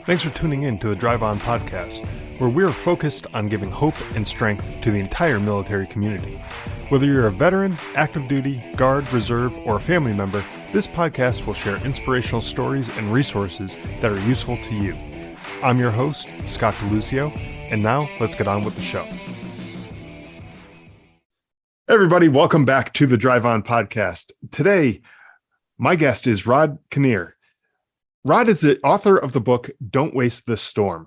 Thanks for tuning in to the Drive On podcast, where we're focused on giving hope and strength to the entire military community. Whether you're a veteran, active duty, guard, reserve, or a family member, this podcast will share inspirational stories and resources that are useful to you. I'm your host, Scott DeLucio, and now let's get on with the show. Everybody, welcome back to the Drive On podcast. Today, my guest is Knoerr. Rod is the author of the book, Don't Waste This Storm.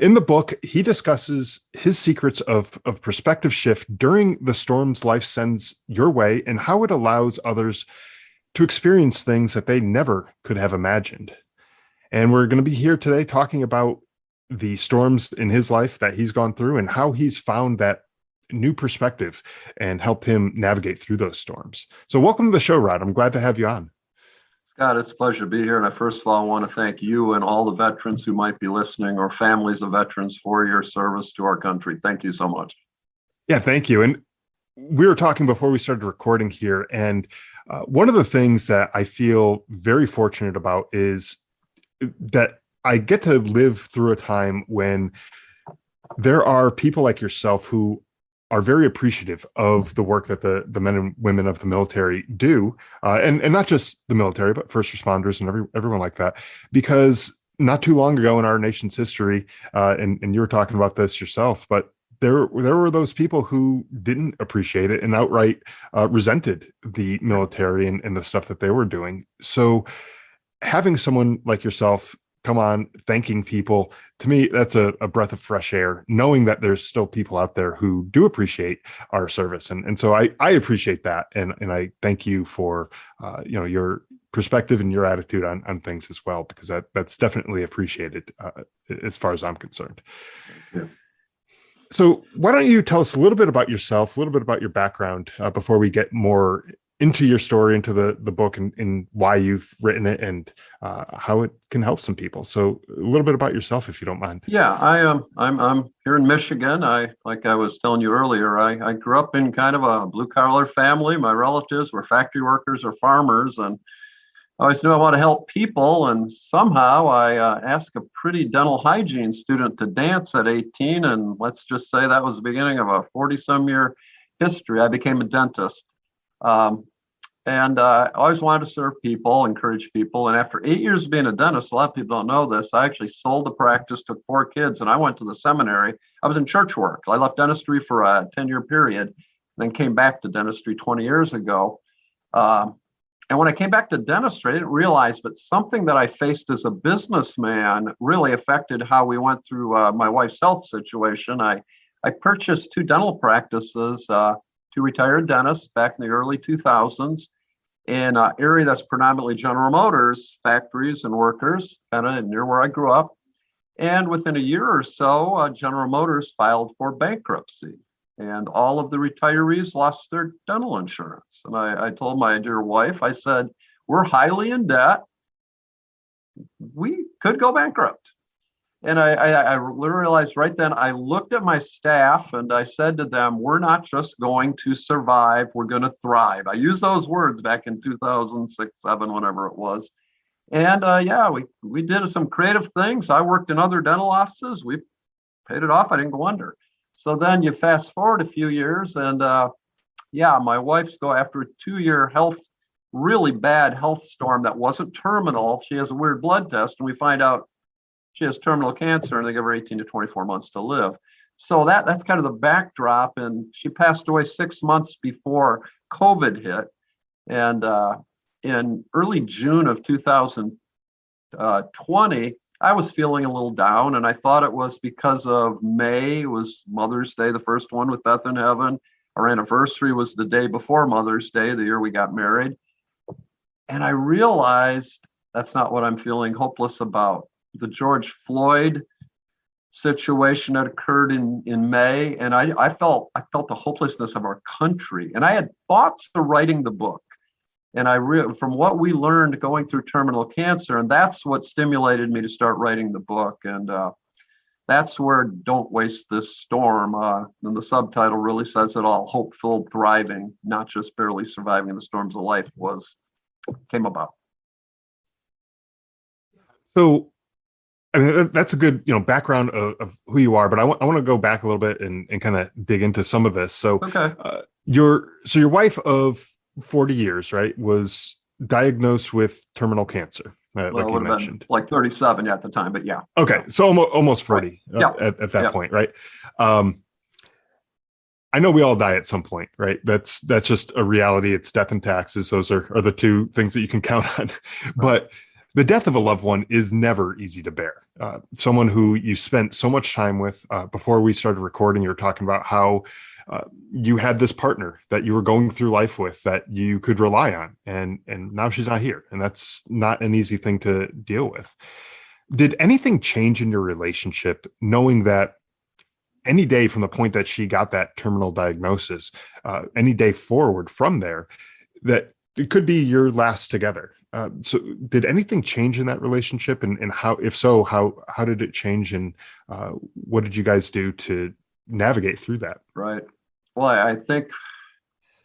In the book, he discusses his secrets of perspective shift during the storms life sends your way and how it allows others to experience things that they never could have imagined. And we're going to be here today talking about the storms in his life that he's gone through and how he's found that new perspective and helped him navigate through those storms. So welcome to the show, Rod. I'm glad to have you on. Scott, it's a pleasure to be here. And I first of all want to thank you and all the veterans who might be listening or families of veterans for your service to our country. Thank you so much. Yeah, thank you. And we were talking before we started recording here. And one of the things that I feel very fortunate about is that I get to live through a time when there are people like yourself who are very appreciative of the work that the men and women of the military do, and not just the military, but first responders and everyone like that. Because not too long ago in our nation's history, and you were talking about this yourself, but there were those people who didn't appreciate it and outright resented the military and the stuff that they were doing. So having someone like yourself come on thanking people, to me, that's a breath of fresh air, knowing that there's still people out there who do appreciate our service. And so I appreciate that. And I thank you for, your perspective and your attitude on things as well, because that's definitely appreciated as far as I'm concerned. Yeah. So why don't you tell us a little bit about yourself, a little bit about your background before we get more into your story, into the book and why you've written it and how it can help some people. So a little bit about yourself, if you don't mind. Yeah, I'm here in Michigan. Like I was telling you earlier, I grew up in kind of a blue collar family. My relatives were factory workers or farmers, and I always knew I want to help people. And somehow I asked a pretty dental hygiene student to dance at 18. And let's just say that was the beginning of a 40-some year history. I became a dentist. And I always wanted to serve people, encourage people. And after 8 years of being a dentist, a lot of people don't know this, I actually sold the practice, took 4 kids, and I went to the seminary. I was in church work. I left dentistry for a 10-year period, then came back to dentistry 20 years ago. And when I came back to dentistry, I didn't realize, but something that I faced as a businessman really affected how we went through my wife's health situation. I purchased 2 dental practices, 2 retired dentists back in the early 2000s in an area that's predominantly General Motors factories and workers, kind of near where I grew up. And within a year or so, General Motors filed for bankruptcy, and all of the retirees lost their dental insurance. And I told my dear wife, I said, we're highly in debt. We could go bankrupt. And I realized right then, I looked at my staff and I said to them, we're not just going to survive, we're going to thrive. I used those words back in 2006, 7, whenever it was. And we did some creative things. I worked in other dental offices. We paid it off. I didn't go under. So then you fast forward a few years and my wife's go after a 2-year really bad health storm that wasn't terminal. She has a weird blood test and we find out she has terminal cancer and they give her 18 to 24 months to live. So that's kind of the backdrop. And she passed away 6 months before COVID hit. And in early June of 2020, I was feeling a little down. And I thought it was because of May. It was Mother's Day, the first one with Beth in Heaven. Our anniversary was the day before Mother's Day, the year we got married. And I realized that's not what I'm feeling hopeless about. The George Floyd situation that occurred in May, and I felt the hopelessness of our country. And I had thoughts of writing the book, and from what we learned going through terminal cancer, and that's what stimulated me to start writing the book. And that's where "Don't Waste This Storm," and the subtitle really says it all: hope-filled thriving, not just barely surviving the storms of life, came about. So I mean, that's a good, background of who you are, but I want to go back a little bit and kind of dig into some of this. So, Okay. your wife of 40 years, right, was diagnosed with terminal cancer, Well, like it you would have been mentioned. like 37 at the time, but yeah. Okay, Yeah. so almost Right. 40 Yeah. at that Yeah. point, right? Um, I know we all die at some point, right? That's just a reality. It's death and taxes. Those are the two things that you can count on. Right. But the death of a loved one is never easy to bear. Someone who you spent so much time with. Before we started recording, you were talking about how you had this partner that you were going through life with that you could rely on, and now she's not here, and that's not an easy thing to deal with. Did anything change in your relationship knowing that any day from the point that she got that terminal diagnosis, any day forward from there, that it could be your last together? So, did anything change in that relationship, and how, if so, how did it change, and what did you guys do to navigate through that? Right. Well, I think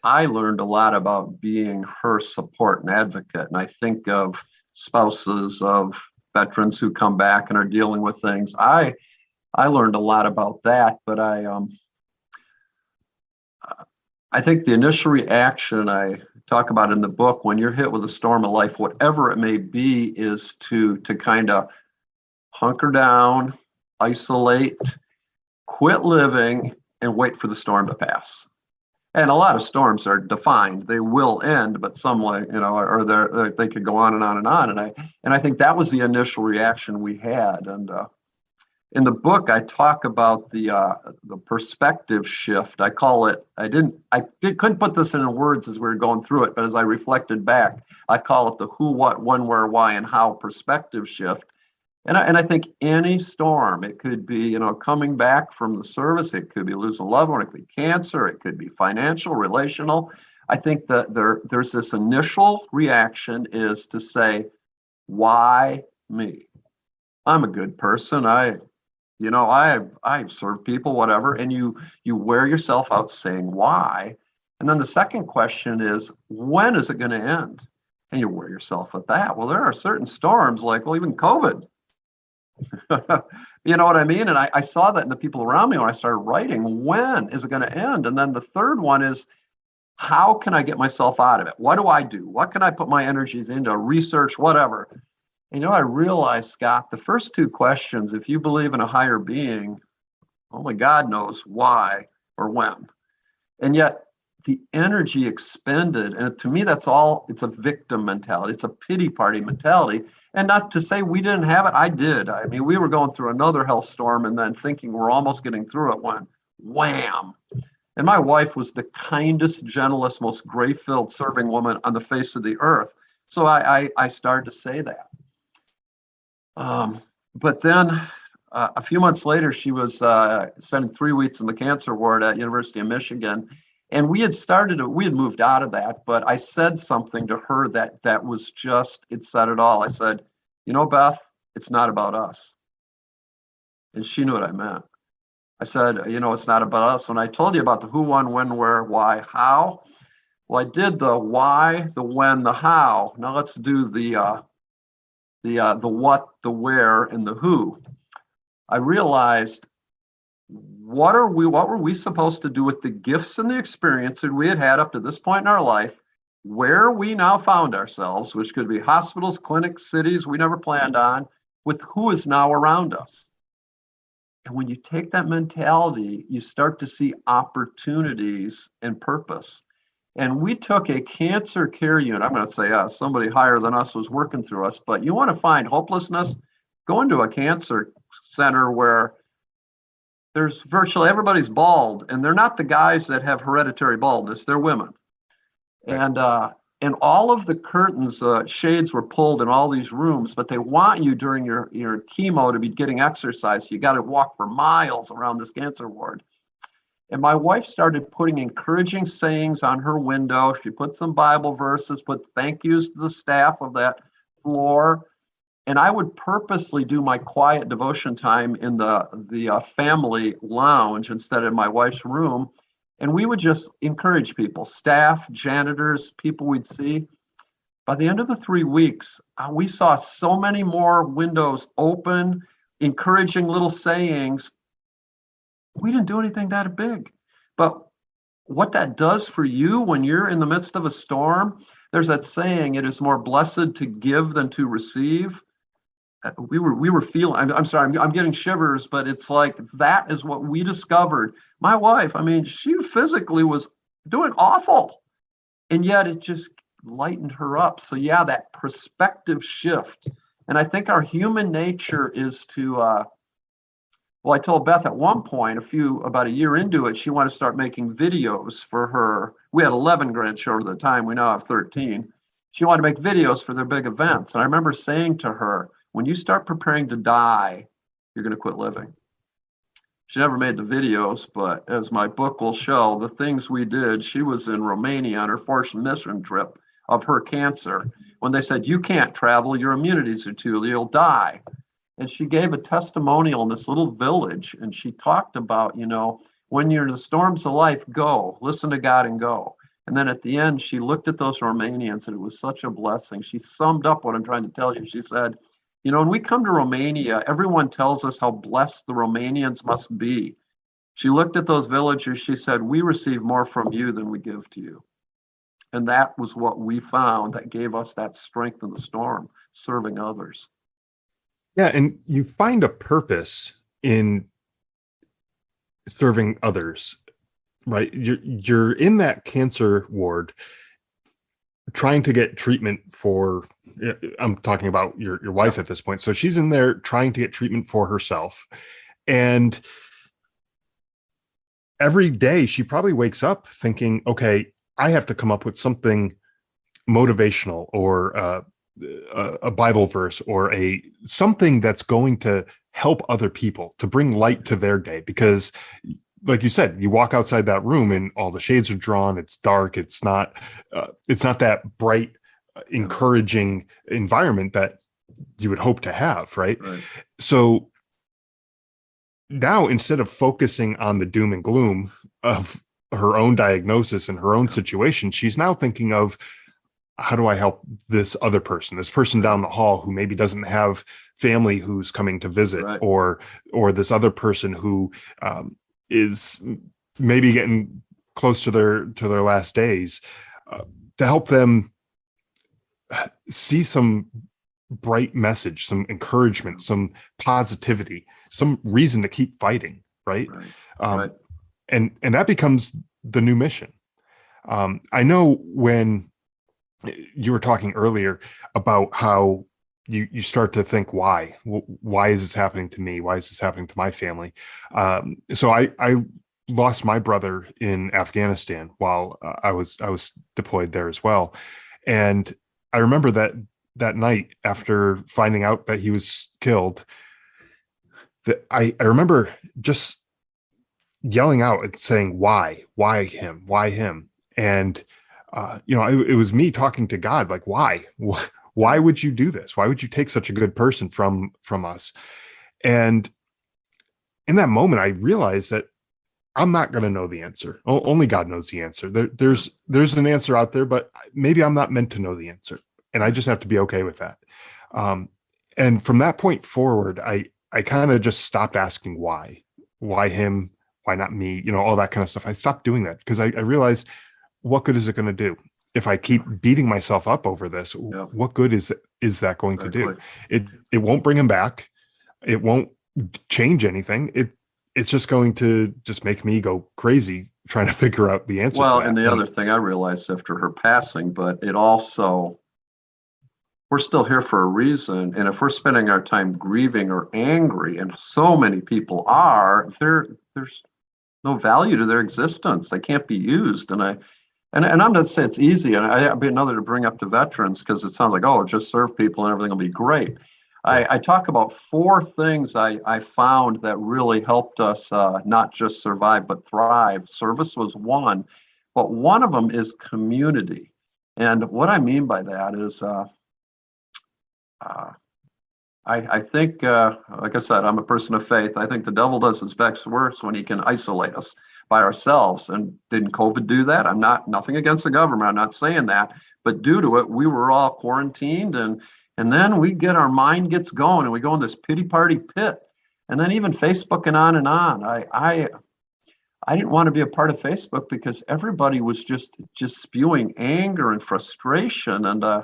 I learned a lot about being her support and advocate. And I think of spouses of veterans who come back and are dealing with things. I learned a lot about that, but I think the initial reaction I talk about in the book, when you're hit with a storm of life, whatever it may be, is to kind of hunker down, isolate, quit living, and wait for the storm to pass. And a lot of storms are defined; they will end, but some, like, or they could go on and on and on. And I think that was the initial reaction we had. And in the book, I talk about the perspective shift. I call it. Couldn't put this into words as we were going through it, but as I reflected back, I call it the who, what, when, where, why, and how perspective shift. And I think any storm, it could be, coming back from the service, it could be losing a loved one, it could be cancer, it could be financial, relational. I think that there's this initial reaction is to say, why me? I'm a good person. I've served people, whatever, and you wear yourself out saying why. And then the second question is, when is it going to end? And you wear yourself with that. Well, there are certain storms like, well, even COVID. You know what I mean? And I saw that in the people around me when I started writing. When is it going to end? And then the third one is, how can I get myself out of it? What do I do? What can I put my energies into? Research, whatever. I realized, Scott, the first two questions, if you believe in a higher being, only God knows why or when. And yet the energy expended, and to me, it's a victim mentality. It's a pity party mentality. And not to say we didn't have it, I did. I mean, we were going through another health storm and then thinking we're almost getting through it when wham. And my wife was the kindest, gentlest, most grace-filled serving woman on the face of the earth. So I started to say that. But then a few months later, she was spending 3 weeks in the cancer ward at University of Michigan. And we had moved out of that, but I said something to her that was just, it said it all. I said, Beth, it's not about us. And she knew what I meant. I said, it's not about us. When I told you about the who, when, where, why, how, well, I did the why, the when, the how. Now let's do the what, the where, and the who. I realized, what were we supposed to do with the gifts and the experience that we had had up to this point in our life, where we now found ourselves, which could be hospitals, clinics, cities we never planned on, with who is now around us. And when you take that mentality, you start to see opportunities and purpose. And we took a cancer care unit. I'm going to say somebody higher than us was working through us, but you want to find hopelessness, go into a cancer center where there's virtually everybody's bald, and they're not the guys that have hereditary baldness, they're women. Right. And all of the curtains, shades were pulled in all these rooms, but they want you during your chemo to be getting exercise. You got to walk for miles around this cancer ward. And my wife started putting encouraging sayings on her window. She put some Bible verses, put thank yous to the staff of that floor. And I would purposely do my quiet devotion time in the family lounge instead of my wife's room. And we would just encourage people, staff, janitors, people we'd see. By the end of the 3 weeks, we saw so many more windows open. encouraging little sayings. We didn't do anything that big. But what that does for you when you're in the midst of a storm, there's that saying, it is more blessed to give than to receive. We were feeling, I'm sorry, I'm getting shivers, but it's like, that is what we discovered. My wife, I mean, she physically was doing awful, and yet it just lightened her up. So yeah, that perspective shift. And I think our human nature is to, well, I told Beth at one point, about a year into it, she wanted to start making videos for her. We had 11 grandchildren at the time. We now have 13. She wanted to make videos for their big events. And I remember saying to her, when you start preparing to die, you're going to quit living. She never made the videos, but as my book will show, the things we did, she was in Romania on her forced mission trip of her cancer. When they said, you can't travel, your immunities are too low, you'll die. And she gave a testimonial in this little village. And she talked about, when you're in the storms of life, go, listen to God and go. And then at the end, she looked at those Romanians, and it was such a blessing. She summed up what I'm trying to tell you. She said, when we come to Romania, everyone tells us how blessed the Romanians must be. She looked at those villagers. She said, we receive more from you than we give to you. And that was what we found that gave us that strength in the storm, serving others. Yeah, and you find a purpose in serving others, right? You're in that cancer ward trying to get treatment for, I'm talking about your wife at this point. So she's in there trying to get treatment for herself. And every day she probably wakes up thinking, okay, I have to come up with something motivational or a Bible verse or something that's going to help other people, to bring light to their day. Because like you said, you walk outside that room and all the shades are drawn. It's dark. It's not that bright, encouraging environment that you would hope to have. Right. So now, instead of focusing on the doom and gloom of her own diagnosis and her own situation, she's now thinking of, how do I help this other person, this person down the hall who maybe doesn't have family who's coming to visit, or this other person who is maybe getting close to their last days, to help them see some bright message, some encouragement, some positivity, some reason to keep fighting. Right. And that becomes the new mission. I know when you were talking earlier about how you start to think, why is this happening to me? Why is this happening to my family? So I lost my brother in Afghanistan while I was deployed there as well. And I remember that night after finding out that he was killed, that I remember just yelling out and saying, why him? And it was me talking to God, like, why would you do this? Why would you take such a good person from us? And in that moment, I realized that I'm not going to know the answer. Only God knows the answer. There's an answer out there, but maybe I'm not meant to know the answer. And I just have to be okay with that. And from that point forward, I kind of just stopped asking why him, why not me, all that kind of stuff. I stopped doing that because I realized, what good is it going to do if I keep beating myself up over this? What good is that going to do? It won't bring him back. It won't change anything. It's just going to just make me go crazy trying to figure out the answer. Well, and the other thing I realized after her passing, but it also, we're still here for a reason. And if we're spending our time grieving or angry, and so many people are, there's no value to their existence. They can't be used. And I'm not saying it's easy, and I'd be another to bring up to veterans because it sounds like, just serve people and everything will be great. I talk about 4 things I found that really helped us not just survive, but thrive. Service was one, but one of them is community. And what I mean by that is, I think, like I said, I'm a person of faith. I think the devil does his best works when he can isolate us by ourselves. And didn't COVID do that? Nothing against the government. I'm not saying that, but due to it, we were all quarantined, and then our mind gets going and we go in this pity party pit. And then even Facebook and on and on. I didn't want to be a part of Facebook because everybody was just spewing anger and frustration. And I'm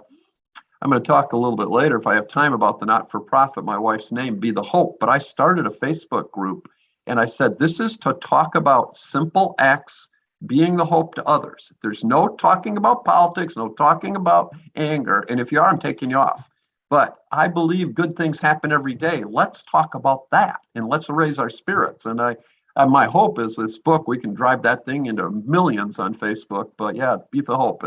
going to talk a little bit later, if I have time, about the not-for-profit, my wife's name, Be the Hope. But I started a Facebook group, and I said, this is to talk about simple acts, being the hope to others. There's no talking about politics, no talking about anger. And if you are, I'm taking you off. But I believe good things happen every day. Let's talk about that, and let's raise our spirits. And my hope is this book, we can drive that thing into millions on Facebook. But yeah, Be the Hope.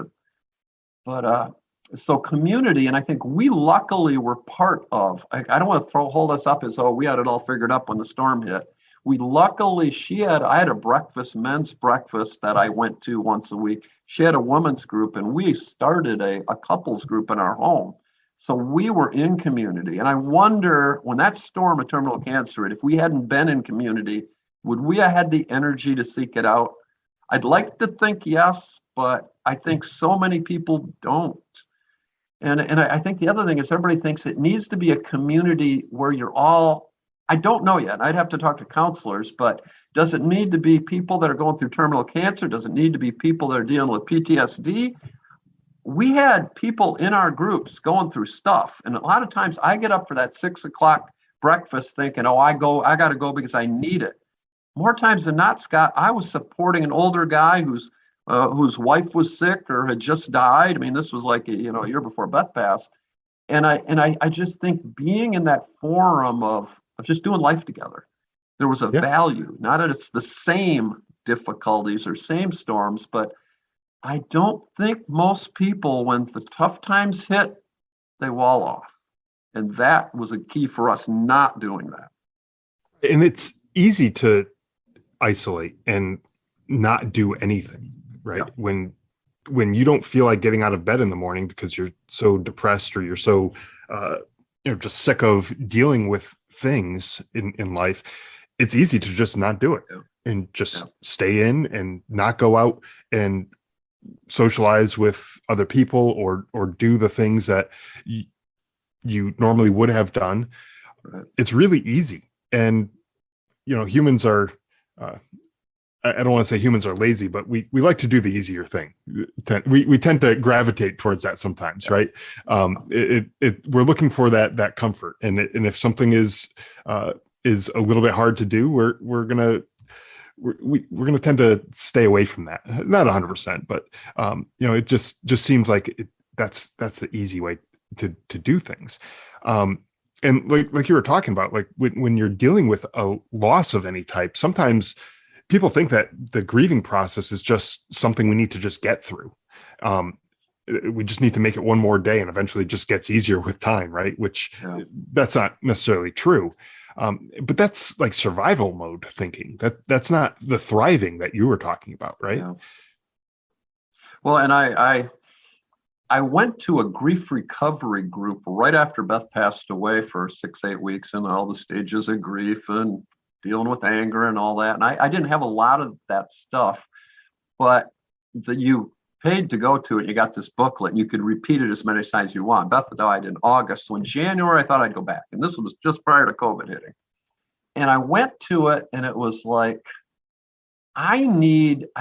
But so community, and I think we luckily were part of, I don't want to hold us up as, oh, we had it all figured up when the storm hit. We luckily, I had a breakfast, men's breakfast that I went to once a week. She had a women's group, and we started a couples group in our home. So we were in community. And I wonder, when that storm of terminal cancer hit, if we hadn't been in community, would we have had the energy to seek it out? I'd like to think yes, but I think so many people don't. And I think the other thing is everybody thinks it needs to be a community where you're all, I don't know yet. I'd have to talk to counselors, but does it need to be people that are going through terminal cancer? Does it need to be people that are dealing with PTSD? We had people in our groups going through stuff. And a lot of times I get up for that 6 o'clock breakfast thinking, oh, I got to go because I need it. More times than not, Scott, I was supporting an older guy whose wife was sick or had just died. I mean, this was like a year before Beth passed. And I just think being in that forum of just doing life together, there was a value. Not that it's the same difficulties or same storms, but I don't think most people, when the tough times hit, they wall off. And that was a key for us not doing that. And it's easy to isolate and not do anything, right? Yeah. When you don't feel like getting out of bed in the morning because you're so depressed or you're so just sick of dealing with things in life, it's easy to just not do it and just stay in and not go out and socialize with other people or do the things that you normally would have done. It's really easy. And humans are I don't want to say humans are lazy, but we like to do the easier thing. We tend to gravitate towards that sometimes, right? We're looking for that comfort, and if something is a little bit hard to do, we're gonna tend to stay away from that. Not 100%, but it just seems like that's the easy way to do things. And like you were talking about, like when you're dealing with a loss of any type, sometimes people think that the grieving process is just something we need to just get through. We just need to make it one more day and eventually it just gets easier with time, right? Which that's not necessarily true. But that's like survival mode thinking. That's not the thriving that you were talking about, right? Yeah. Well, and I went to a grief recovery group right after Beth passed away for 6-8 weeks, and all the stages of grief and dealing with anger and all that. And I didn't have a lot of that stuff, but you paid to go to it. You got this booklet and you could repeat it as many times as you want. Beth died in August. So in January, I thought I'd go back. And this was just prior to COVID hitting. And I went to it and it was like, I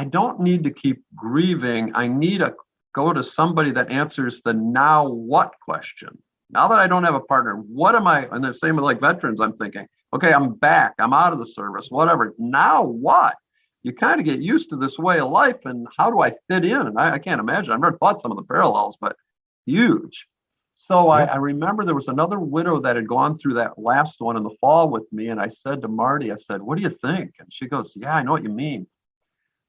don't need to keep grieving. I need to go to somebody that answers the now what question. Now that I don't have a partner, what am I? And the same with like veterans, I'm thinking, okay, I'm back. I'm out of the service, whatever. Now what? You kind of get used to this way of life, and how do I fit in? And I can't imagine. I've never thought some of the parallels, but huge. So I remember there was another widow that had gone through that last one in the fall with me. And I said to Marty, I said, what do you think? And she goes, yeah, I know what you mean.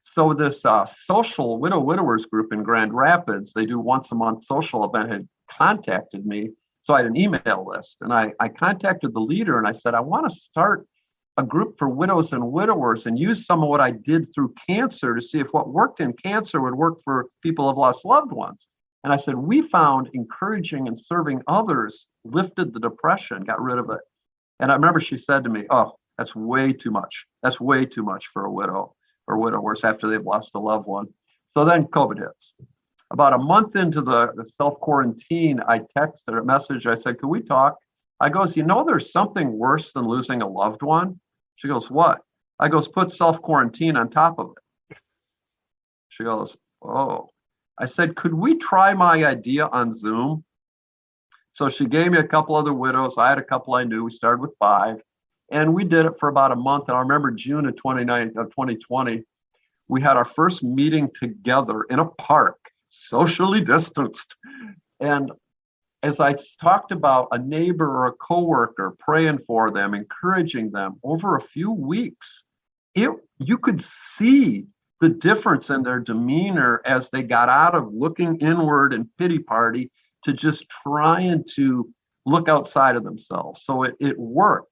So this social widowers group in Grand Rapids, they do once a month social event, had contacted me. So I had an email list, and I contacted the leader and I said, I want to start a group for widows and widowers and use some of what I did through cancer to see if what worked in cancer would work for people who have lost loved ones. And I said, we found encouraging and serving others lifted the depression, got rid of it. And I remember she said to me, oh, that's way too much. That's way too much for a widow or widowers after they've lost a loved one. So then COVID hits. About a month into the self-quarantine, I texted a message. I said, could we talk? I goes, there's something worse than losing a loved one. She goes, what? I goes, put self-quarantine on top of it. She goes, oh. I said, could we try my idea on Zoom? So she gave me a couple other widows. I had a couple I knew. We started with 5. And we did it for about a month. And I remember June of 2020, we had our first meeting together in a park, socially distanced. And as I talked about a neighbor or a coworker, praying for them, encouraging them over a few weeks, you could see the difference in their demeanor as they got out of looking inward and pity party to just trying to look outside of themselves. So it worked.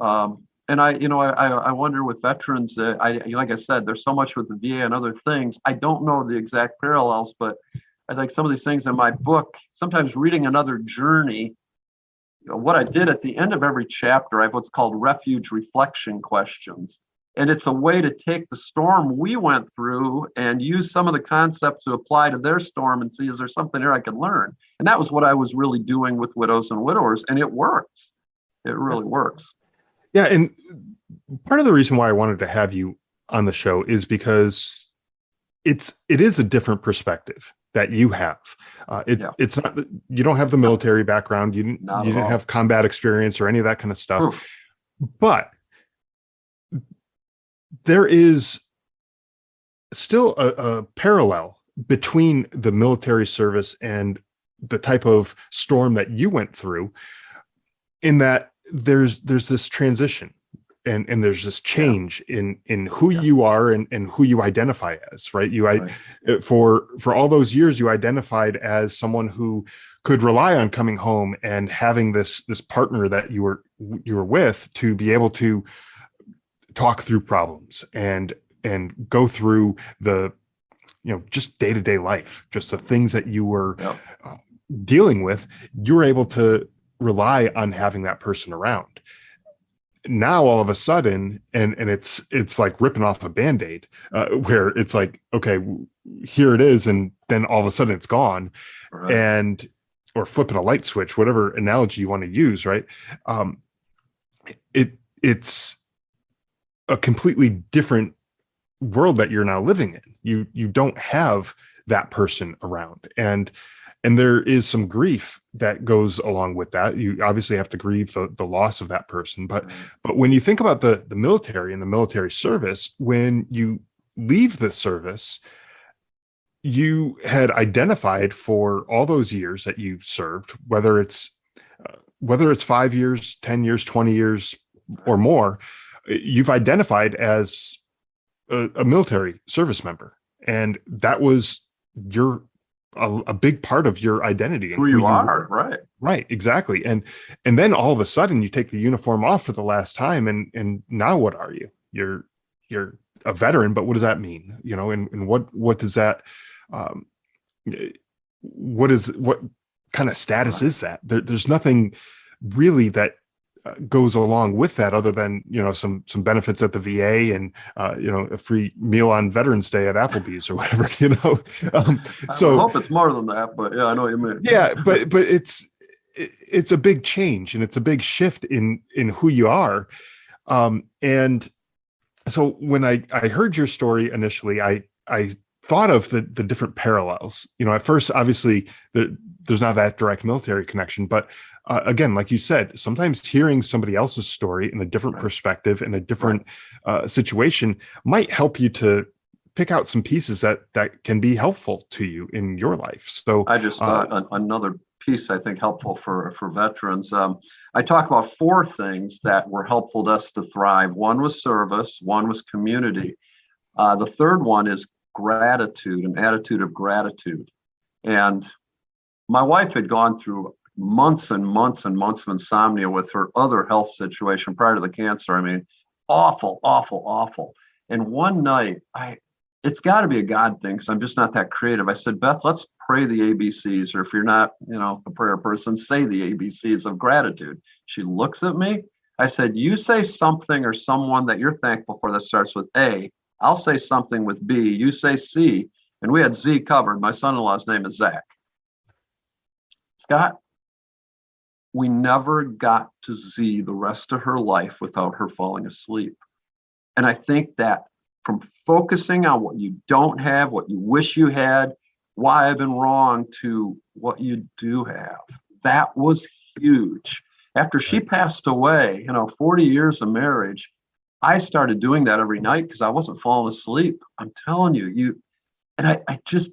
And I wonder with veterans, like I said, there's so much with the VA and other things. I don't know the exact parallels, but I think some of these things in my book, sometimes reading another journey, what I did at the end of every chapter, I have what's called refuge reflection questions. And it's a way to take the storm we went through and use some of the concepts to apply to their storm and see, is there something here I can learn? And that was what I was really doing with widows and widowers. And it works. It really works. Yeah. And part of the reason why I wanted to have you on the show is because it is a different perspective that you have. It's not, you don't have the military background. You didn't have combat experience or any of that kind of stuff. Oof. But there is still a parallel between the military service and the type of storm that you went through, in that there's this transition and there's this change in who you are and who you identify as, right? For all those years, you identified as someone who could rely on coming home and having this partner that you were with to be able to talk through problems and go through the, just day-to-day life, just the things that you were dealing with. You were able to rely on having that person around. Now, all of a sudden, and it's like ripping off a Band-Aid, where it's like, okay, here it is. And then all of a sudden it's gone. Right. Or flipping a light switch, whatever analogy you want to use. Right. It's a completely different world that you're now living in. You don't have that person around, and there is some grief that goes along with that. You obviously have to grieve the loss of that person, but when you think about the military and the military service, when you leave the service, you had identified for all those years that you served, whether it's 5 years, 10 years, 20 years or more, you've identified as a military service member. And that was a big part of your identity. Who you are, right. Right, exactly. And then all of a sudden you take the uniform off for the last time, and now what are you? You're a veteran, but what does that mean? And what does that, what kind of status is that? There's nothing really that goes along with that other than, some benefits at the VA and, a free meal on Veterans Day at Applebee's or whatever, So I hope it's more than that, but yeah, I know what you mean. Yeah. But it's a big change, and it's a big shift in who you are. And so when I heard your story initially, I thought of the different parallels. At first, obviously there's not that direct military connection, but again, like you said, sometimes hearing somebody else's story in a different perspective, in a different situation, might help you to pick out some pieces that can be helpful to you in your life. So I just thought another piece I think helpful for veterans. I talk about 4 things that were helpful to us to thrive. One was service, one was community. The third one is gratitude, an attitude of gratitude. And my wife had gone through months and months and months of insomnia with her other health situation prior to the cancer. I mean, awful, awful, awful. And one night, it's got to be a God thing because I'm just not that creative. I said, Beth, let's pray the ABCs, or if you're not, a prayer person, say the ABCs of gratitude. She looks at me. I said, you say something or someone that you're thankful for that starts with A. I'll say something with B. You say C. And we had Z covered. My son-in-law's name is Zach. Scott, we never got to see the rest of her life without her falling asleep. And I think that from focusing on what you don't have, what you wish you had, why I've been wrong, to what you do have, that was huge. After she passed away, 40 years of marriage, I started doing that every night because I wasn't falling asleep. I'm telling you, and I just,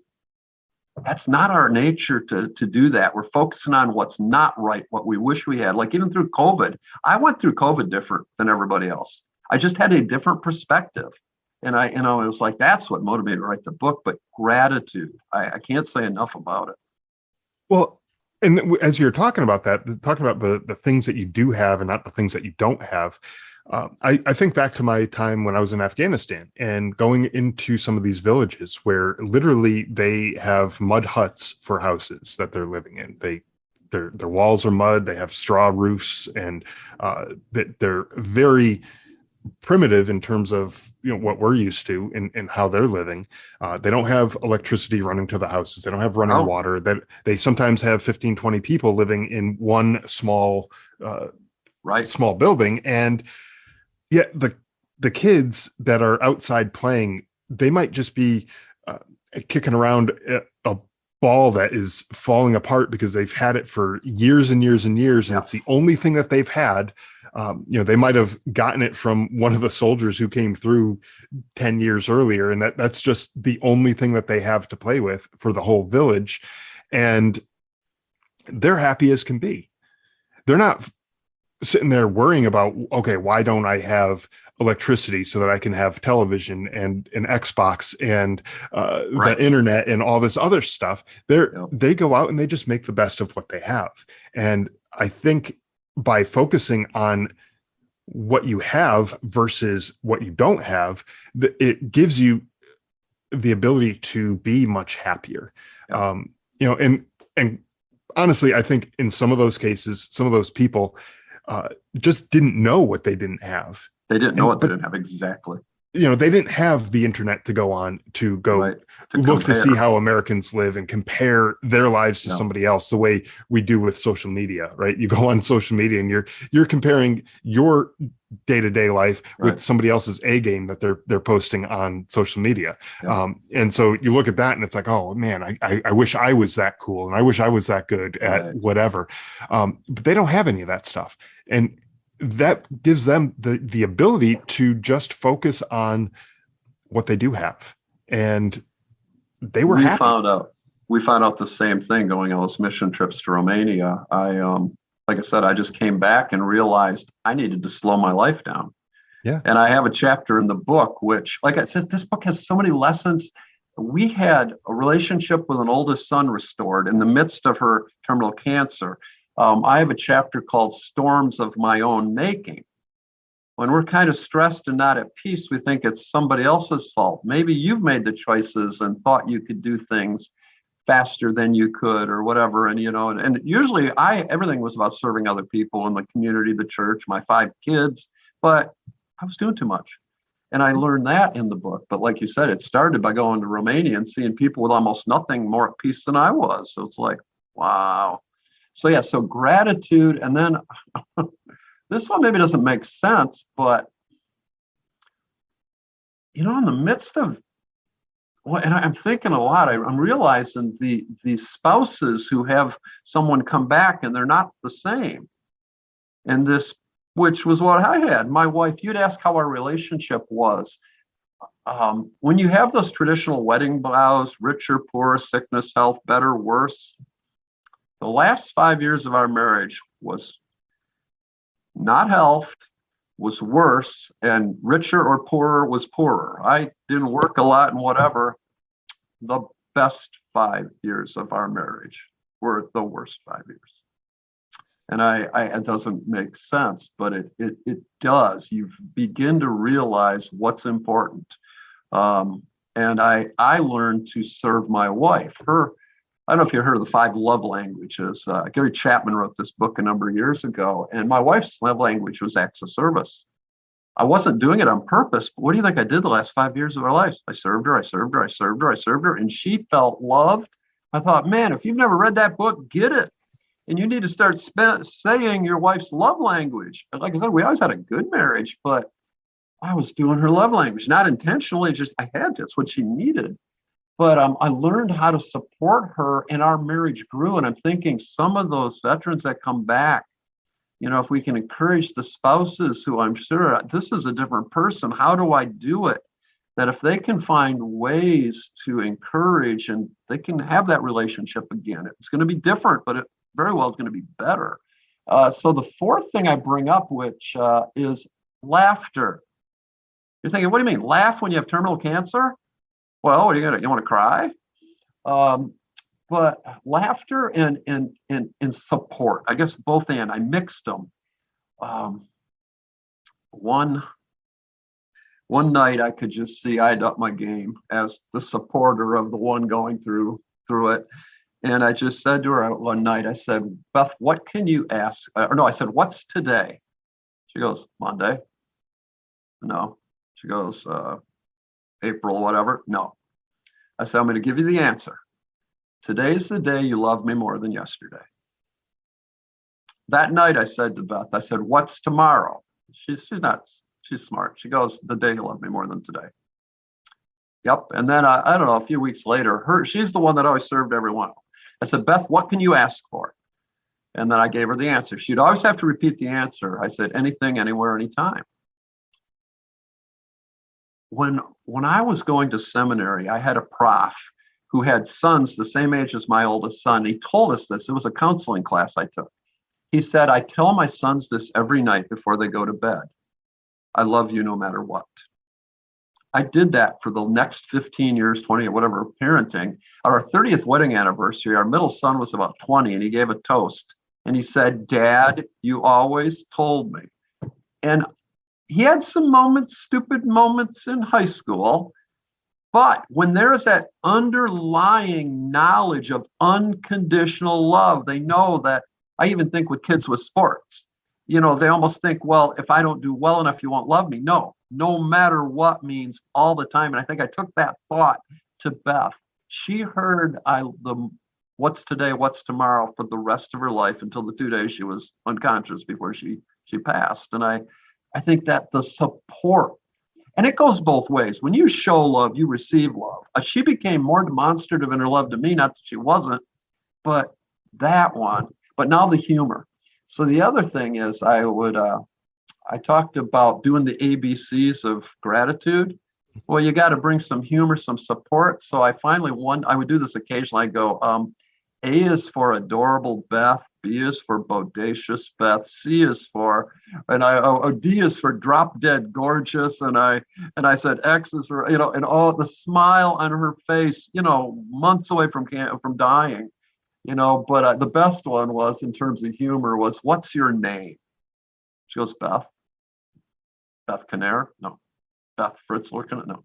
that's not our nature to do that. We're focusing on what's not right, what we wish we had. Like even through COVID, I went through COVID different than everybody else. I just had a different perspective. And it was like, that's what motivated me to write the book. But gratitude, I can't say enough about it. Well, and as you're talking about that, talking about the things that you do have and not the things that you don't have, I think back to my time when I was in Afghanistan and going into some of these villages where literally they have mud huts for houses that they're living in. Their walls are mud. They have straw roofs, and they're very primitive in terms of what we're used to and how they're living. They don't have electricity running to the houses. They don't have running water. That they sometimes have 15, 20 people living in one small small building. And yet the kids that are outside playing, they might just be kicking around a ball that is falling apart because they've had it for years and years and years, and it's the only thing that they've had. They might have gotten it from one of the soldiers who came through 10 years earlier, and that's just the only thing that they have to play with for the whole village. And they're happy as can be. They're not sitting there worrying about, okay, why don't I have electricity so that I can have television and an Xbox and the internet and all this other stuff. They go out and they just make the best of what they have. And I think by focusing on what you have versus what you don't have, it gives you the ability to be much happier. And honestly, I think in some of those cases, some of those people just didn't know what they didn't have. They didn't know what they didn't have exactly. They didn't have the internet to go on to go look to see how Americans live and compare their lives to somebody else the way we do with social media, right? You go on social media and you're comparing your day-to-day life with somebody else's A game that they're posting on social media. And so you look at that and it's like, oh man, I wish I was that cool. And I wish I was that good at whatever. But they don't have any of that stuff. And that gives them the ability to just focus on what they do have. And they were happy. We found out the same thing going on those mission trips to Romania. Like I said, I just came back and realized I needed to slow my life down. Yeah. And I have a chapter in the book, which, like I said, this book has so many lessons. We had a relationship with an oldest son restored in the midst of her terminal cancer. I have a chapter called Storms of My Own Making. When we're kind of stressed and not at peace, we think it's somebody else's fault. Maybe you've made the choices and thought you could do things faster than you could or whatever. And, and usually everything was about serving other people in the community, the church, my 5 kids, but I was doing too much. And I learned that in the book. But like you said, it started by going to Romania and seeing people with almost nothing more at peace than I was. So it's like, wow. So gratitude. And then this one maybe doesn't make sense, but, in the midst of, and I'm thinking a lot, I'm realizing these spouses who have someone come back and they're not the same. And this, which was what I had. My wife, you'd ask how our relationship was. When you have those traditional wedding vows, richer, poorer, sickness, health, better, worse, the last 5 years of our marriage was not health, was worse, and richer or poorer was poorer. I didn't work a lot and whatever. The best 5 years of our marriage were the worst 5 years. And it doesn't make sense, but it does. You begin to realize what's important. And I learned to serve my wife. I don't know if you heard of the 5 love languages. Gary Chapman wrote this book a number of years ago, and my wife's love language was acts of service. I wasn't doing it on purpose, but what do you think I did the last 5 years of our lives? I served her, and she felt loved. I thought, man, if you've never read that book, get it. and you need to start saying your wife's love language. And like I said, we always had a good marriage, but I was doing her love language, not intentionally, just I had to. It's what she needed. But I learned how to support her, and our marriage grew. And I'm thinking some of those veterans that come back, if we can encourage the spouses who I'm sure this is a different person, how do I do it? That if they can find ways to encourage and they can have that relationship again, it's going to be different, but it very well is going to be better. So the fourth thing I bring up, which is laughter. You're thinking, what do you mean? Laugh when you have terminal cancer? Well, what are you want to cry? But laughter and support, I guess both and I mixed them. One night I could just see I'd up my game as the supporter of the one going through it. And I just said to her one night, I said, Beth, what can you ask? Or no, I said, what's today? She goes, Monday. No. She goes, April, whatever. No. I said, I'm going to give you the answer. Today's the day you love me more than yesterday. That night I said to Beth, I said, what's tomorrow? She's smart. She goes, the day you love me more than today. Yep. And then I don't know, a few weeks later, she's the one that always served everyone. I said, Beth, what can you ask for? And then I gave her the answer. She'd always have to repeat the answer. I said, anything, anywhere, anytime. When I was going to seminary, I had a prof who had sons the same age as my oldest son. He told us this. It was a counseling class I took. He said, I tell my sons this every night before they go to bed. I love you no matter what. I did that for the next 15 years, 20 or whatever, parenting. On our 30th wedding anniversary, our middle son was about 20 and he gave a toast. And he said, Dad, you always told me. And he had some moments, stupid moments in high school. But when there's that underlying knowledge of unconditional love, they know that. I even think with kids with sports, they almost think, well, if I don't do well enough, you won't love me. No matter what means all the time. And I think I took that thought to Beth. She heard the what's today, what's tomorrow for the rest of her life until the 2 days she was unconscious before she passed. And I think that the support, and it goes both ways. When you show love, you receive love. She became more demonstrative in her love to me, not that she wasn't, but that one. But now the humor. So the other thing is I talked about doing the ABCs of gratitude. Well, you got to bring some humor, some support. So I would do this occasionally. I go, A is for adorable Beth, B is for bodacious Beth, C is for, D is for drop dead gorgeous. And I said X is for, and all the smile on her face, months away from dying. But the best one was, in terms of humor, was, what's your name? She goes, Beth. Beth Knoerr? No. Beth Fritzler? No.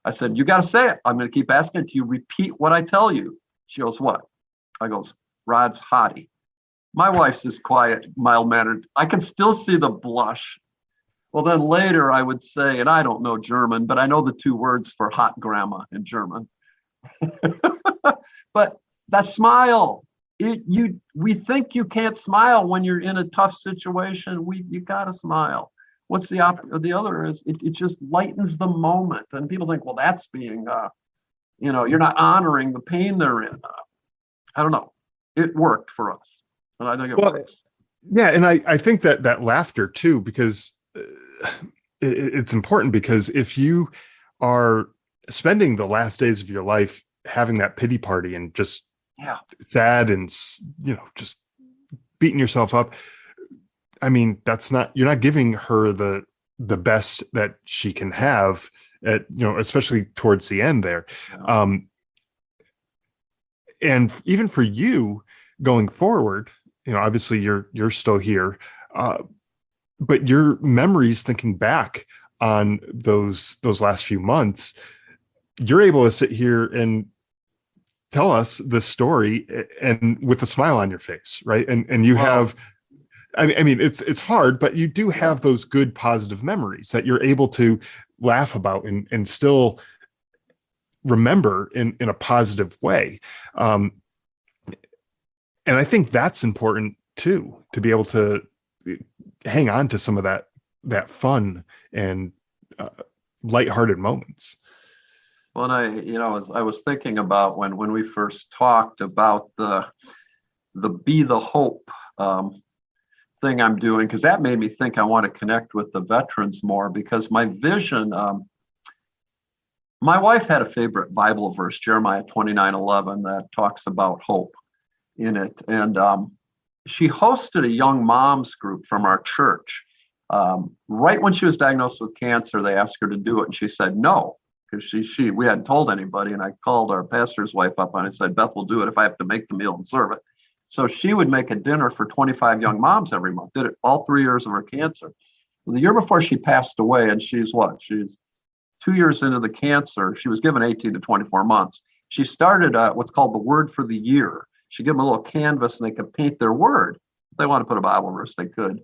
I said, you got to say it. I'm going to keep asking. Do you repeat what I tell you? She goes, what? I goes, Rod's hottie. My wife's this quiet, mild-mannered. I can still see the blush. Well, then later I would say, and I don't know German, but I know the two words for hot grandma in German. But that smile, we think you can't smile when you're in a tough situation. You gotta smile. What's the other is it just lightens the moment, and people think, well, that's being, you're not honoring the pain they're in. I don't know. It worked for us, and I think it works. Yeah, and I think that laughter too, because it's important, because if you are spending the last days of your life having that pity party and just sad and just beating yourself up, I mean, you're not giving her the best that she can have at, especially towards the end there. And even for you going forward, obviously you're still here, but your memories, thinking back on those last few months, you're able to sit here and tell us the story and with a smile on your face, right? And you have, I mean, it's hard, but you do have those good positive memories that you're able to laugh about and still remember in a positive way. And I think that's important too, to be able to hang on to some of that fun and uh, lighthearted moments. Well, and as I was thinking about when we first talked about the Be the Hope thing I'm doing, because that made me think I want to connect with the veterans more, because my vision, my wife had a favorite Bible verse, Jeremiah 29:11, that talks about hope in it. And she hosted a young moms group from our church. Right when she was diagnosed with cancer, they asked her to do it, and she said no, because we hadn't told anybody. And I called our pastor's wife up and I said, Beth will do it if I have to make the meal and serve it. So she would make a dinner for 25 young moms every month, did it all 3 years of her cancer. Well, the year before she passed away, and she's 2 years into the cancer, she was given 18 to 24 months. She started what's called the Word for the Year. She gave them a little canvas and they could paint their word. If they want to put a Bible verse, they could.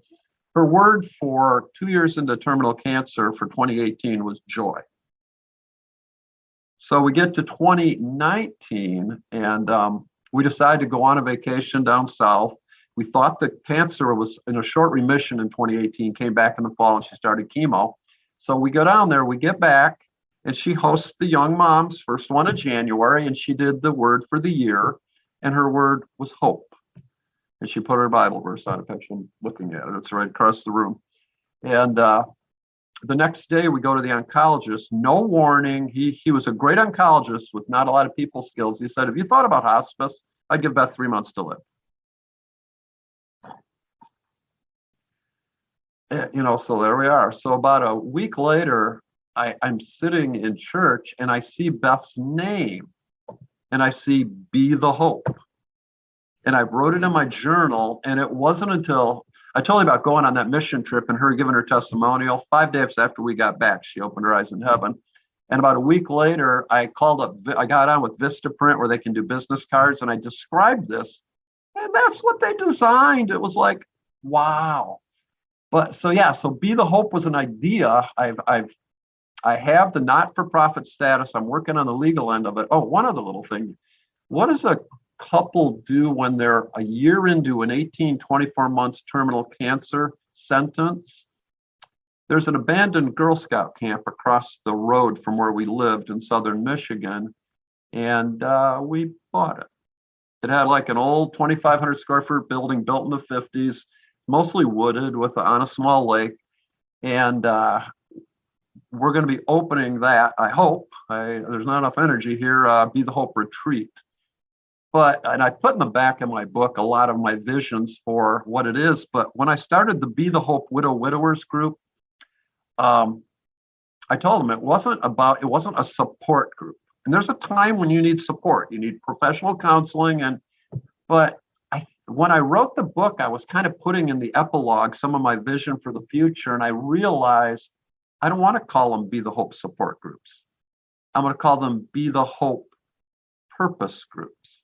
Her word for 2 years into terminal cancer for 2018 was joy. So we get to 2019 and we decided to go on a vacation down south. We thought the cancer was in a short remission in 2018, came back in the fall and she started chemo. So we go down there, we get back, and she hosts the young moms, first one of January, and she did the word for the year, and her word was hope. And she put her Bible verse on it. Actually, I'm looking at it. It's right across the room. And the next day we go to the oncologist, no warning. He was a great oncologist with not a lot of people skills. He said, have you thought about hospice? I'd give Beth 3 months to live. So there we are. So about a week later, I'm sitting in church and I see Beth's name and I see Be the Hope. And I wrote it in my journal. And it wasn't until I told you about going on that mission trip and her giving her testimonial. 5 days after we got back, she opened her eyes in heaven. And about a week later, I got on with Vistaprint where they can do business cards. And I described this. And that's what they designed. It was like, wow. But so Be the Hope was an idea. I have the not-for-profit status. I'm working on the legal end of it. Oh, one other little thing. What does a couple do when they're a year into an 24 months terminal cancer sentence? There's an abandoned Girl Scout camp across the road from where we lived in southern Michigan, and we bought it. It had like an old 2,500 square foot building built in the 50s, mostly wooded on a small lake. And we're going to be opening that, I hope. There's not enough energy here, Be the Hope Retreat. And I put in the back of my book a lot of my visions for what it is. But when I started the Be the Hope Widowers group, I told them it wasn't a support group. And there's a time when you need support. You need professional counseling. But when I wrote the book, I was kind of putting in the epilogue some of my vision for the future. And I realized I don't want to call them Be the Hope support groups. I'm going to call them Be the Hope purpose groups.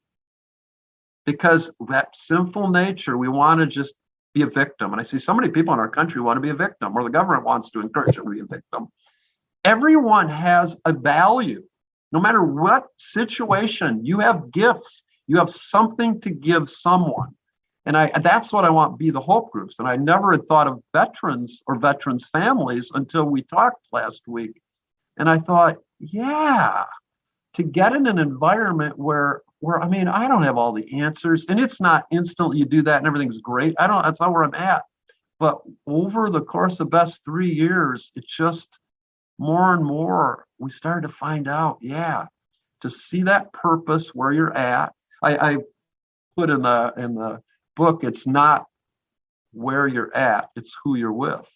Because that sinful nature, we want to just be a victim. And I see so many people in our country want to be a victim, or the government wants to encourage them to be a victim. Everyone has a value. No matter what situation, you have gifts. You have something to give someone. And that's what I want Be the Hope groups. And I never had thought of veterans or veterans' families until we talked last week. And I thought, yeah, to get in an environment where I don't have all the answers, and it's not instant you do that and everything's great. That's not where I'm at. But over the course of best 3 years, it's just more and more we started to find out, to see that purpose where you're at. I put in the book, it's not where you're at, it's who you're with.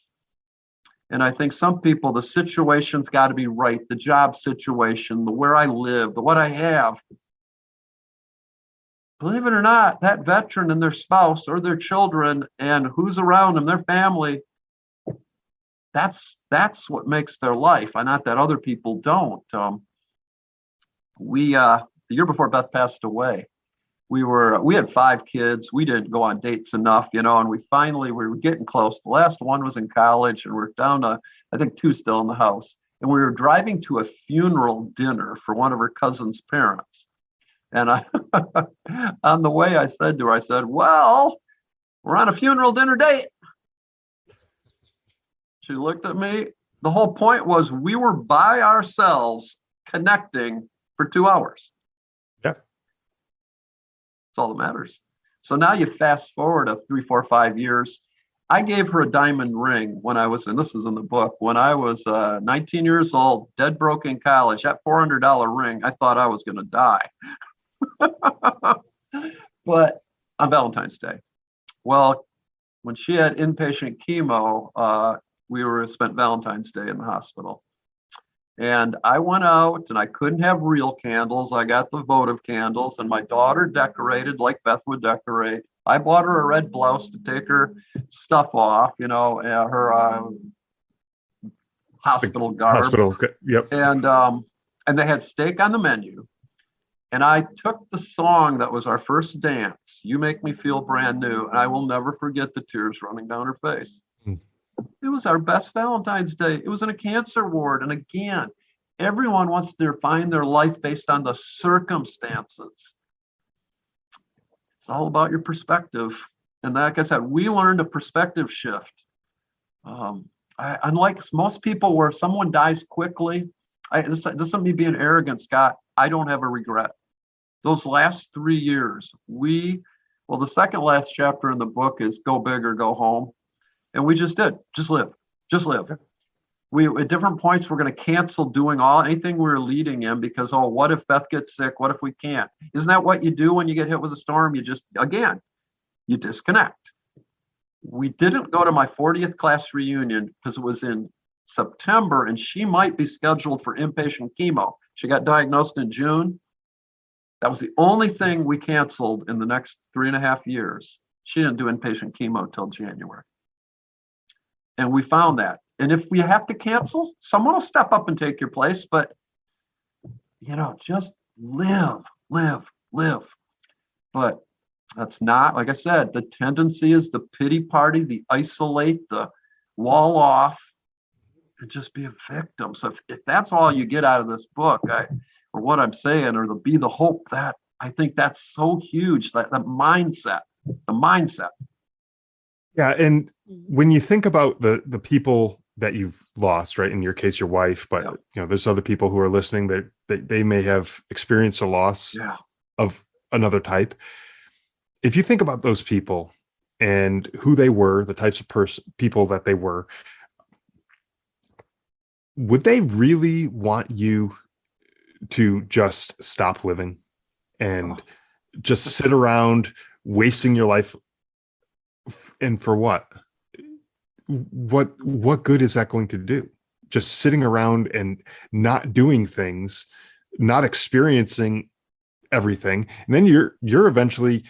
And I think some people, the situation's got to be right, the job situation, the where I live, the what I have. Believe it or not, that veteran and their spouse or their children and who's around them, their family, that's what makes their life, and not that other people don't. The year before Beth passed away, we had 5 kids. We didn't go on dates enough, and we were getting close. The last one was in college, and we're down to, I think, 2 still in the house. And we were driving to a funeral dinner for one of her cousin's parents. And I, on the way, I said to her, I said, well, we're on a funeral dinner date. She looked at me. The whole point was we were by ourselves connecting for 2 hours. Yeah. That's all that matters. So now you fast forward of 3, 4, 5 years. I gave her a diamond ring when I was, and this is in the book, when I was 19 years old, dead broke in college. That $400 ring, I thought I was going to die. But on Valentine's Day. Well, when she had inpatient chemo, we spent Valentine's Day in the hospital. And I went out and I couldn't have real candles. I got the votive candles, and my daughter decorated like Beth would decorate. I bought her a red blouse to take her stuff off, her hospital garb. Hospital, yep. And they had steak on the menu. And I took the song that was our first dance, You Make Me Feel Brand New, and I will never forget the tears running down her face. It was our best Valentine's Day. It was in a cancer ward. And again, everyone wants to define their life based on the circumstances. It's all about your perspective. And like I said, we learned a perspective shift. Unlike most people where someone dies quickly, this isn't me being arrogant, Scott. I don't have a regret. Those last 3 years, the second last chapter in the book is go big or go home. And we just did, just live. We, at different points, we're going to cancel doing anything we were leading in because, what if Beth gets sick? What if we can't? Isn't that what you do when you get hit with a storm? You disconnect. We didn't go to my 40th class reunion because it was in September and she might be scheduled for inpatient chemo. She got diagnosed in June. That was the only thing we canceled in the next 3.5 years. She didn't do inpatient chemo till January. And we found that. And if we have to cancel, someone will step up and take your place. But, just live. But that's not, like I said, the tendency is the pity party, the isolate, the wall off, and just be a victim. So if that's all you get out of this book, or what I'm saying, or be the hope, that I think that's so huge, that the mindset. Yeah. And when you think about the people that you've lost, right? In your case, your wife, but there's other people who are listening that they may have experienced a loss of another type. If you think about those people and who they were, the types of people that they were, would they really want you to just stop living and just sit around wasting your life? And for what? What good is that going to do? Just sitting around and not doing things, not experiencing everything. And then you're eventually,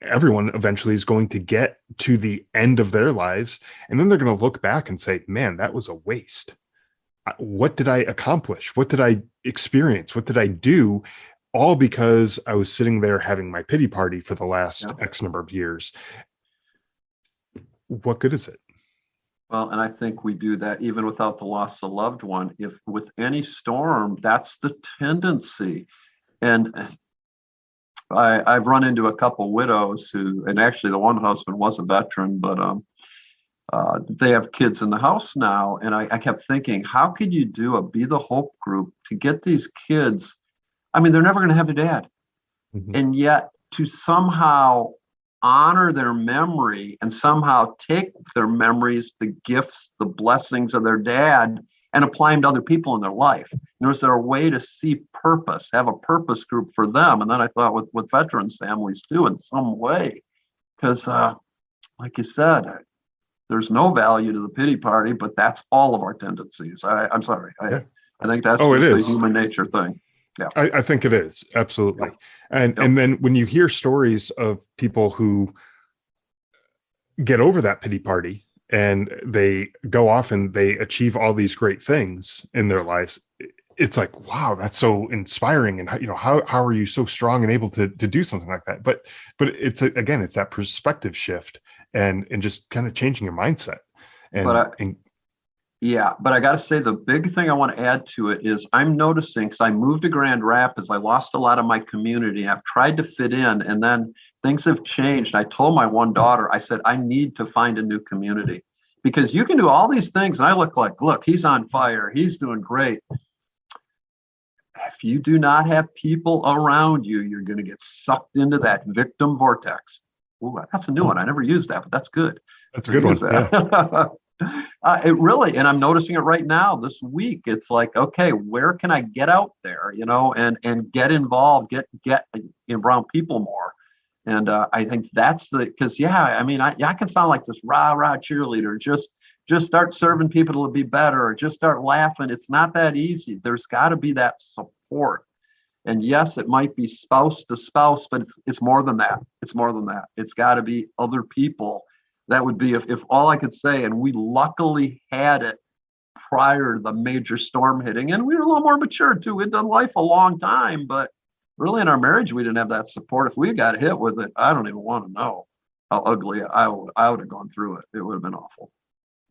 everyone eventually is going to get to the end of their lives. And then they're going to look back and say, man, that was a waste. What did I accomplish? What did I experience? What did I do? All because I was sitting there having my pity party for the last X number of years. What good is it? Well, and I think we do that even without the loss of a loved one. If with any storm, that's the tendency. And I've run into a couple widows and actually the one husband was a veteran, but they have kids in the house now. And I kept thinking, how could you do a Be the Hope group to get these kids? I mean, they're never going to have a dad. Mm-hmm. And yet to somehow honor their memory and somehow take their memories, the gifts, the blessings of their dad, and apply them to other people in their life. Was there a way to see purpose, have a purpose group for them? And then I thought with veterans families too, in some way, because like you said, there's no value to the pity party, but that's all of our tendencies. I'm sorry. I think that's just a human nature thing. Yeah, I think it is. Absolutely. Yeah. And then when you hear stories of people who get over that pity party and they go off and they achieve all these great things in their lives, it's like, wow, that's so inspiring. And how are you so strong and able to do something like that? But it's again, it's that perspective shift and just kind of changing your mindset. Yeah, but I got to say, the big thing I want to add to it is I'm noticing because I moved to Grand Rapids, I lost a lot of my community. I've tried to fit in, and then things have changed. I told my one daughter, I said, I need to find a new community because you can do all these things. And I look, he's on fire. He's doing great. If you do not have people around you, you're going to get sucked into that victim vortex. Ooh, that's a new one. I never used that, but that's good. That's a good one. Yeah. It really, and I'm noticing it right now this week. It's like, okay, where can I get out there, and get involved, get around people more. And I think that's because I mean, I can sound like this rah cheerleader. Just start serving people to be better, or just start laughing. It's not that easy. There's got to be that support. And yes, it might be spouse to spouse, but it's more than that. It's more than that. It's got to be other people. That would be if all I could say, and we luckily had it prior to the major storm hitting, and we were a little more mature too. We'd done life a long time, but really in our marriage, we didn't have that support. If we got hit with it, I don't even want to know how ugly I would have gone through it. It would have been awful.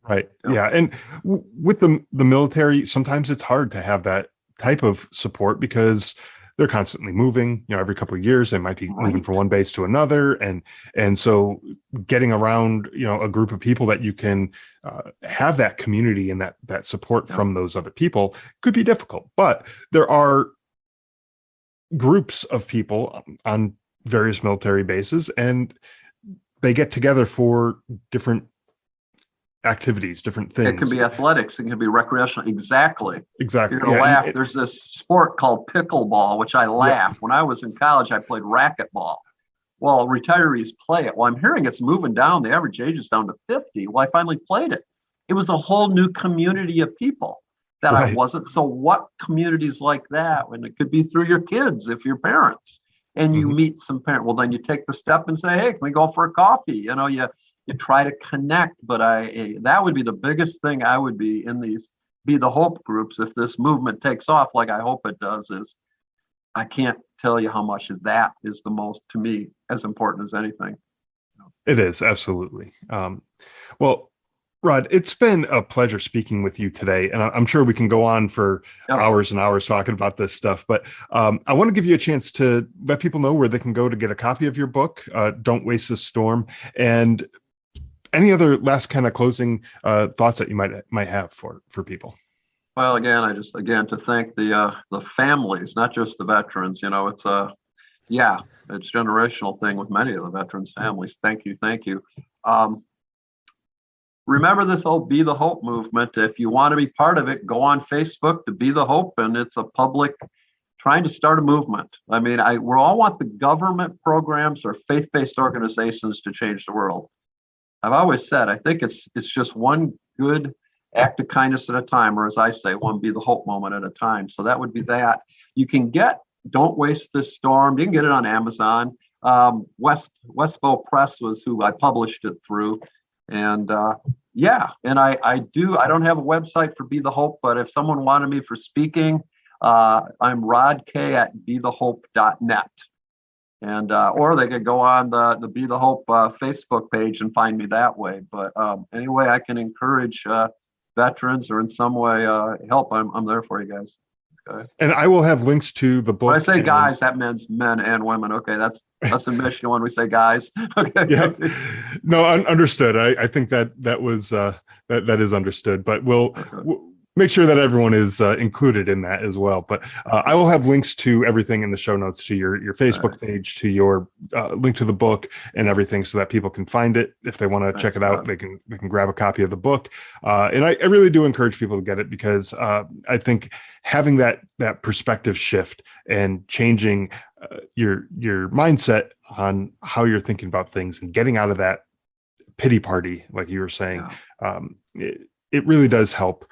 Right. Yeah. And with the military, sometimes it's hard to have that type of support because they're constantly moving. Every couple of years they might be moving from one base to another, and so getting around a group of people that you can have that community and that support from those other people could be difficult. But there are groups of people on various military bases, and they get together for different activities, different things. It can be athletics, it can be recreational. Exactly. Exactly. You're gonna laugh. There's this sport called pickleball, which I laugh. Yeah. When I was in college, I played racquetball. Well, retirees play it. Well, I'm hearing it's moving down. The average age is down to 50. Well, I finally played it. It was a whole new community of people that I wasn't. So what communities like that, when it could be through your kids, if you're parents, and you meet some parent, well, then you take the step and say, hey, can we go for a coffee? You try to connect, but that would be the biggest thing I would be in these Be the Hope groups if this movement takes off like I hope it does. Is I can't tell you how much that is the most, to me, as important as anything. It is, absolutely. Well, Rod, it's been a pleasure speaking with you today, and I'm sure we can go on for hours and hours talking about this stuff, but I want to give you a chance to let people know where they can go to get a copy of your book, Don't Waste This Storm, and any other last kind of closing thoughts that you might have for people. Well, again, to thank the families, not just the veterans. It's it's a generational thing with many of the veterans' families. Thank you. Remember this whole Be the Hope movement. If you want to be part of it, go on Facebook to Be the Hope, and it's a public trying to start a movement. I mean, we all want the government programs or faith-based organizations to change the world. I've always said, I think it's just one good act of kindness at a time, or as I say, one Be the Hope moment at a time. So that would be that. You can get Don't Waste This Storm. You can get it on Amazon. Westbow Press was who I published it through. And and I don't have a website for Be the Hope, but if someone wanted me for speaking, I'm rodk@bethehope.net. And or they could go on the Be the Hope Facebook page and find me that way. But anyway, I can encourage veterans or in some way help. I'm there for you guys. Okay. And I will have links to the book. When I say guys, that means men and women. Okay, that's in Michigan when we say guys. Okay. Yeah. No, understood. I think that was that is understood. But we'll make sure that everyone is included in that as well. But I will have links to everything in the show notes, to your Facebook page, to your link to the book and everything, so that people can find it. If they want to check it out, they can grab a copy of the book. And I really do encourage people to get it, because I think having that perspective shift and changing your mindset on how you're thinking about things and getting out of that pity party, like you were saying, it really does help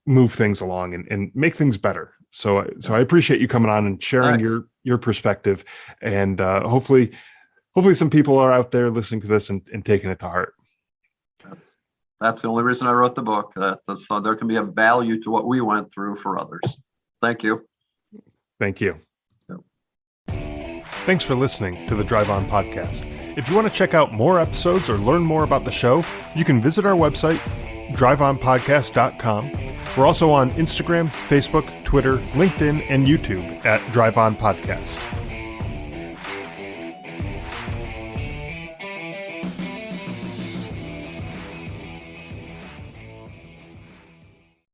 move things along and make things better. So I appreciate you coming on and sharing your perspective, and hopefully some people are out there listening to this and taking it to heart. That's the only reason I wrote the book, so there can be a value to what we went through for others. Thank you. Thank you. Thanks for listening to the Drive On Podcast. If you want to check out more episodes or learn more about the show, you can visit our website, driveonpodcast.com. We're also on Instagram, Facebook, Twitter, LinkedIn, and YouTube at Drive On Podcast.